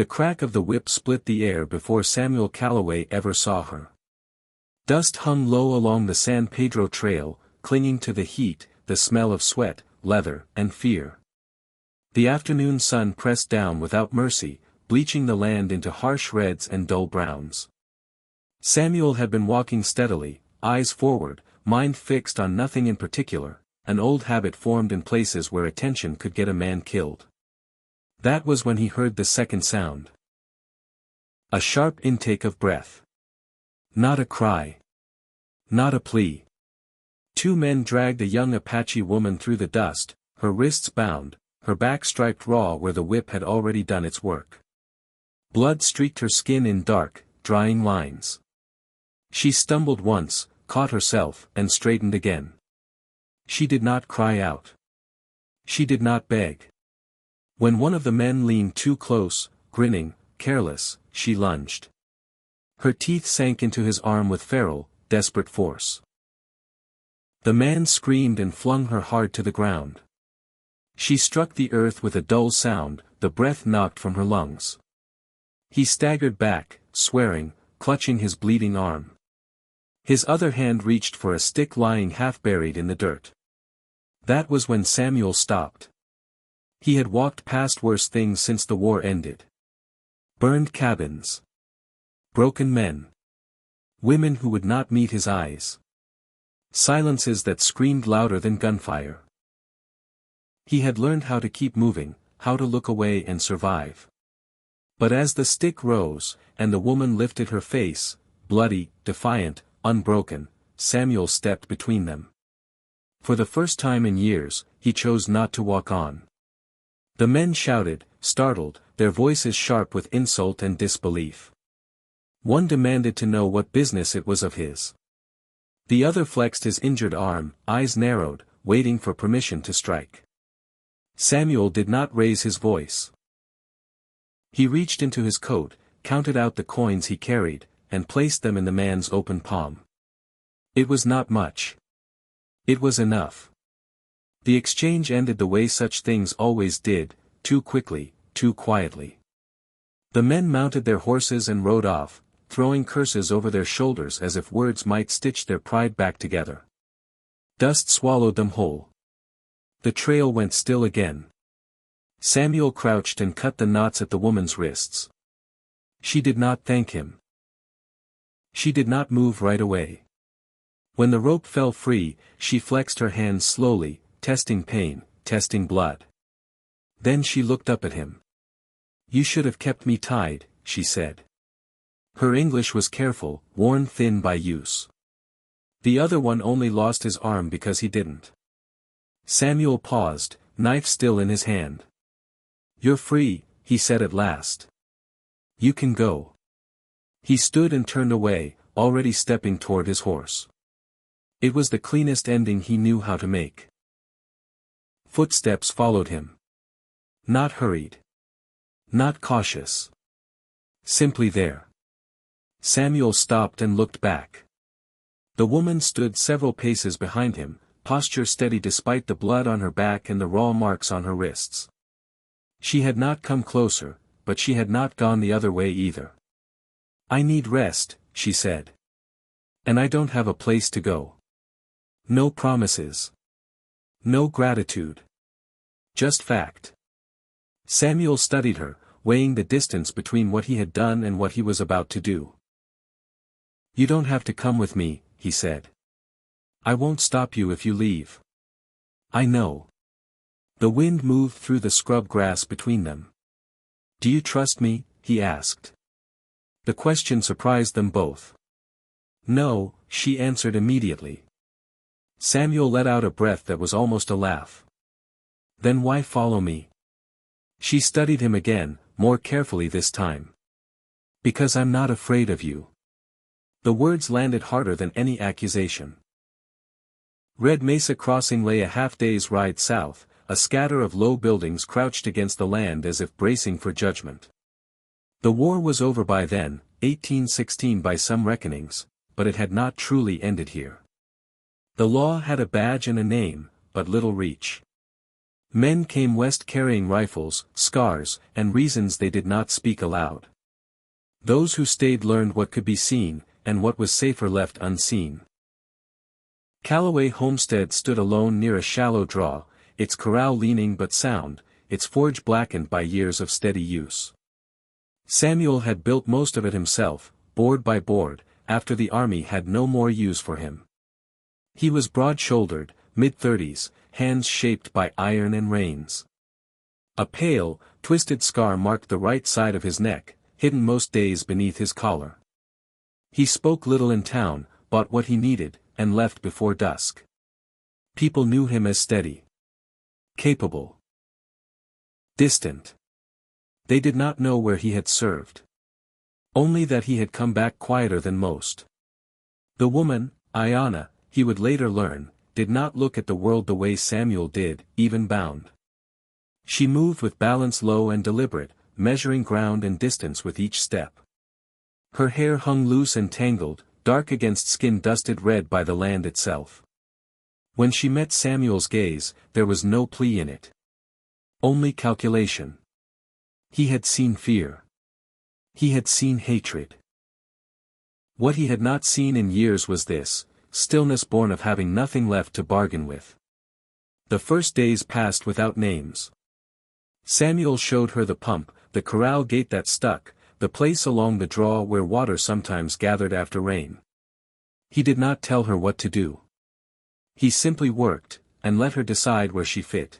The crack of the whip split the air before Samuel Calloway ever saw her. Dust hung low along the San Piedra Trail, clinging to the heat, the smell of sweat, leather, and fear. The afternoon sun pressed down without mercy, bleaching the land into harsh reds and dull browns. Samuel had been walking steadily, eyes forward, mind fixed on nothing in particular, an old habit formed in places where attention could get a man killed. That was when he heard the second sound. A sharp intake of breath. Not a cry. Not a plea. Two men dragged a young Apache woman through the dust, her wrists bound, her back striped raw where the whip had already done its work. Blood streaked her skin in dark, drying lines. She stumbled once, caught herself, and straightened again. She did not cry out. She did not beg. When one of the men leaned too close, grinning, careless, she lunged. Her teeth sank into his arm with feral, desperate force. The man screamed and flung her hard to the ground. She struck the earth with a dull sound, the breath knocked from her lungs. He staggered back, swearing, clutching his bleeding arm. His other hand reached for a stick lying half buried in the dirt. That was when Samuel stopped. He had walked past worse things since the war ended. Burned cabins. Broken men. Women who would not meet his eyes. Silences that screamed louder than gunfire. He had learned how to keep moving, how to look away and survive. But as the stick rose, and the woman lifted her face, bloody, defiant, unbroken, Samuel stepped between them. For the first time in years, he chose not to walk on. The men shouted, startled, their voices sharp with insult and disbelief. One demanded to know what business it was of his. The other flexed his injured arm, eyes narrowed, waiting for permission to strike. Samuel did not raise his voice. He reached into his coat, counted out the coins he carried, and placed them in the man's open palm. It was not much. It was enough. The exchange ended the way such things always did, too quickly, too quietly. The men mounted their horses and rode off, throwing curses over their shoulders as if words might stitch their pride back together. Dust swallowed them whole. The trail went still again. Samuel crouched and cut the knots at the woman's wrists. She did not thank him. She did not move right away. When the rope fell free, she flexed her hands slowly, testing pain, testing blood. Then she looked up at him. "You should have kept me tied," she said. Her English was careful, worn thin by use. The other one only lost his arm because he didn't. Samuel paused, knife still in his hand. "You're free," he said at last. "You can go." He stood and turned away, already stepping toward his horse. It was the cleanest ending he knew how to make. Footsteps followed him. Not hurried. Not cautious. Simply there. Samuel stopped and looked back. The woman stood several paces behind him, posture steady despite the blood on her back and the raw marks on her wrists. She had not come closer, but she had not gone the other way either. "I need rest," she said. "And I don't have a place to go. No promises. No gratitude. Just fact." Samuel studied her, weighing the distance between what he had done and what he was about to do. "You don't have to come with me," he said. "I won't stop you if you leave." "I know." The wind moved through the scrub grass between them. "Do you trust me?" he asked. The question surprised them both. "No," she answered immediately. Samuel let out a breath that was almost a laugh. "Then why follow me?" She studied him again, more carefully this time. "Because I'm not afraid of you." The words landed harder than any accusation. Red Mesa Crossing lay a half-day's ride south, a scatter of low buildings crouched against the land as if bracing for judgment. The war was over by then, 1816 by some reckonings, but it had not truly ended here. The law had a badge and a name, but little reach. Men came west carrying rifles, scars, and reasons they did not speak aloud. Those who stayed learned what could be seen, and what was safer left unseen. Calloway Homestead stood alone near a shallow draw, its corral leaning but sound, its forge blackened by years of steady use. Samuel had built most of it himself, board by board, after the army had no more use for him. He was broad-shouldered, mid-30s, hands shaped by iron and reins. A pale, twisted scar marked the right side of his neck, hidden most days beneath his collar. He spoke little in town, bought what he needed, and left before dusk. People knew him as steady, capable, distant. They did not know where he had served. Only that he had come back quieter than most. The woman, Ayanna, he would later learn, did not look at the world the way Samuel did, even bound. She moved with balance low and deliberate, measuring ground and distance with each step. Her hair hung loose and tangled, dark against skin dusted red by the land itself. When she met Samuel's gaze, there was no plea in it. Only calculation. He had seen fear. He had seen hatred. What he had not seen in years was this, stillness born of having nothing left to bargain with. The first days passed without names. Samuel showed her the pump, the corral gate that stuck, the place along the draw where water sometimes gathered after rain. He did not tell her what to do. He simply worked, and let her decide where she fit.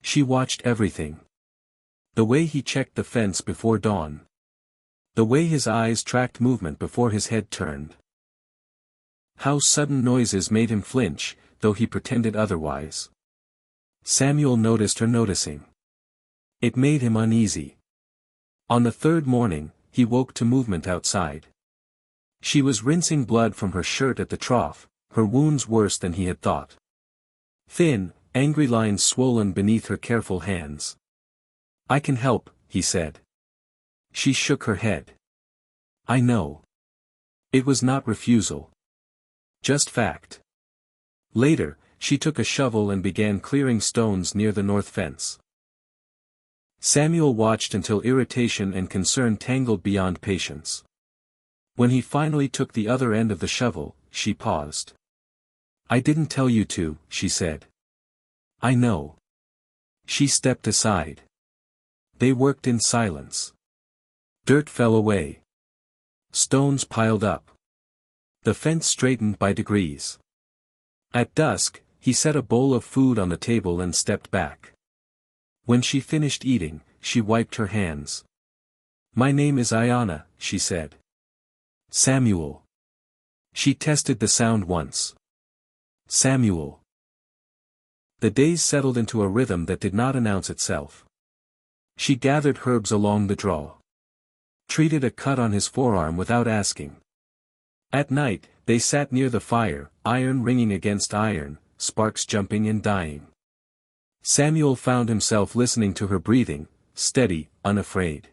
She watched everything. The way he checked the fence before dawn. The way his eyes tracked movement before his head turned. How sudden noises made him flinch, though he pretended otherwise. Samuel noticed her noticing. It made him uneasy. On the third morning, he woke to movement outside. She was rinsing blood from her shirt at the trough, her wounds worse than he had thought. Thin, angry lines swollen beneath her careful hands. "I can help," he said. She shook her head. "I know." It was not refusal. Just fact. Later, she took a shovel and began clearing stones near the north fence. Samuel watched until irritation and concern tangled beyond patience. When he finally took the other end of the shovel, she paused. "I didn't tell you to," she said. "I know." She stepped aside. They worked in silence. Dirt fell away. Stones piled up. The fence straightened by degrees. At dusk, he set a bowl of food on the table and stepped back. When she finished eating, she wiped her hands. "My name is Ayanna," she said. "Samuel." She tested the sound once. "Samuel." The days settled into a rhythm that did not announce itself. She gathered herbs along the draw. Treated a cut on his forearm without asking. At night, they sat near the fire, iron ringing against iron, sparks jumping and dying. Samuel found himself listening to her breathing, steady, unafraid.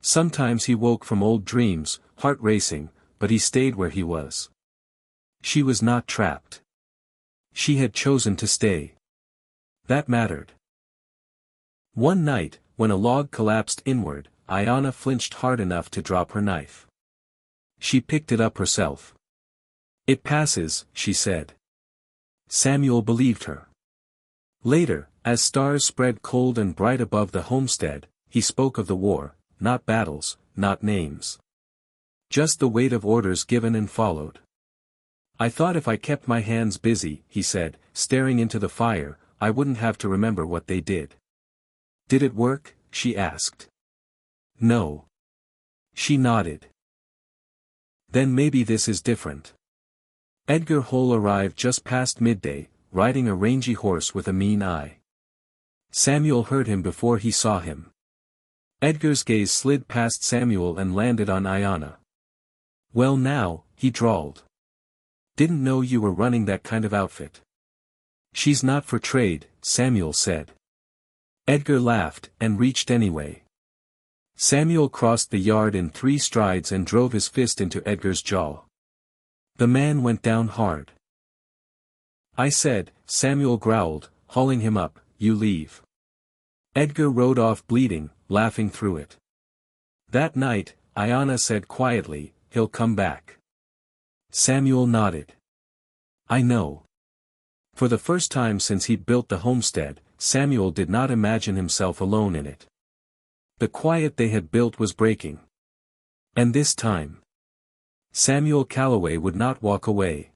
Sometimes he woke from old dreams, heart racing, but he stayed where he was. She was not trapped. She had chosen to stay. That mattered. One night, when a log collapsed inward, Ayanna flinched hard enough to drop her knife. She picked it up herself. "It passes," she said. Samuel believed her. Later, as stars spread cold and bright above the homestead, he spoke of the war, not battles, not names. Just the weight of orders given and followed. "I thought if I kept my hands busy," he said, staring into the fire, "I wouldn't have to remember what they did." "Did it work?" she asked. "No." She nodded. "Then maybe this is different." Edgar Hole arrived just past midday, riding a rangy horse with a mean eye. Samuel heard him before he saw him. Edgar's gaze slid past Samuel and landed on Ayanna. "Well now," he drawled. "Didn't know you were running that kind of outfit." "She's not for trade," Samuel said. Edgar laughed, and reached anyway. Samuel crossed the yard in 3 strides and drove his fist into Edgar's jaw. The man went down hard. "I said," Samuel growled, hauling him up, you leave. Edgar rode off bleeding, laughing through it. That night, Ayanna said quietly, "He'll come back." Samuel nodded. "I know." For the first time since he'd built the homestead, Samuel did not imagine himself alone in it. The quiet they had built was breaking. And this time, Samuel Calloway would not walk away.